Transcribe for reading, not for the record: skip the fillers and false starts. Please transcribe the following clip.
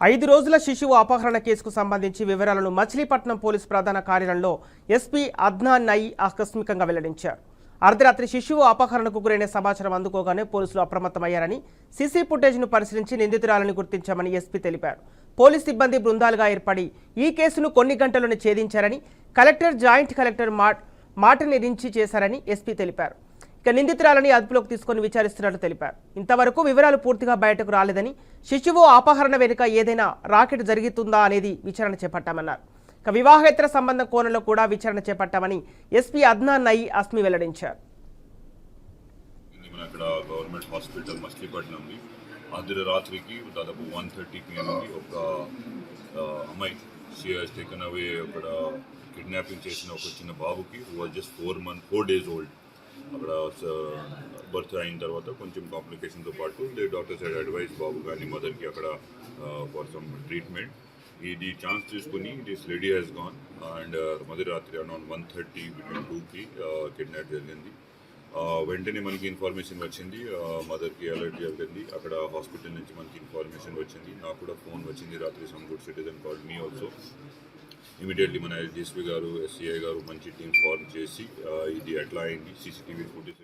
5 రోజుల శిశువు అపహరణ కేసుకు సంబంధించి వివరాలను మచిలీపట్నం పోలీసు ప్రధాన కార్యాలయంలో ఎస్పీ అద్నాన్ నయీ ఆకస్మికంగా వెల్లడించారు. అర్ధరాత్రి శిశువు అపహరణకు గురైన సమాచారం అందుకోగానే పోలీసులు అప్రమత్తమయ్యారని, సీసీ ఫుటేజ్ను పరిశీలించి నిందితురాలని గుర్తించామని ఎస్పీ తెలిపారు. పోలీస్ సిబ్బంది బృందాలుగా ఏర్పడి ఈ కేసును కొన్ని గంటల్లోనే ఛేదించారని, కలెక్టర్, జాయింట్ కలెక్టర్ మాటని రించి చేశారని ఎస్పీ తెలిపారు. ఇక నిందితురాలని అదుపులోకి తీసుకొని విచారిస్తున్నట్లు తెలిపారు. ఇంతవరకు వివరాలు పూర్తిగా బయటకు రాలేదని, శిశువు అపహరణ వెనుక ఏదైనా రాకెట్ జరుగుతుందా అనేది విచారణ చేపట్టామన్నారు. ఇక వివాహేతర సంబంధం కోణంలో కూడా విచారణ చేపట్టామని ఎస్పీ అద్నాన్ నయీ అస్మి వెల్లడించారు. గవర్నమెంట్ హాస్పిటల్ మచిలీపట్నంకి అర్ధరాత్రికి దాదాపు 1:30 PM ఒక అమ్మాయి టేకన్ అవే అక్కడ కిడ్నాపింగ్ చేసిన ఒక చిన్న బాబుకి జస్ట్ 4 days old. అక్కడ బర్త్ అయిన తర్వాత కొంచెం కాంప్లికేషన్తో పాటు డాక్టర్స్ అడ్వైజ్ బాబు కానీ మదర్కి అక్కడ ఫర్ సమ్ ట్రీట్మెంట్. ఇది ఛాన్స్ తీసుకుని this lady has gone and మధ్యరాత్రి అరౌండ్ 1:30 between 2కి కిడ్నాప్ జరిగింది. వెంటనే మనకి ఇన్ఫర్మేషన్ వచ్చింది, మదర్కి అలర్ట్ జరిగింది. అక్కడ హాస్పిటల్ నుంచి మనకి ఇన్ఫర్మేషన్ వచ్చింది, నాకు కూడా ఫోన్ వచ్చింది రాత్రి. Some good citizen called me also. Immediately మన ఎస్పీ గారు, ఎస్సీఐ గారు మంచి టీం ఫార్మ్ చేసి ఇది ఎట్లా అయింది, సీసీటీవీ ఫుటేజ్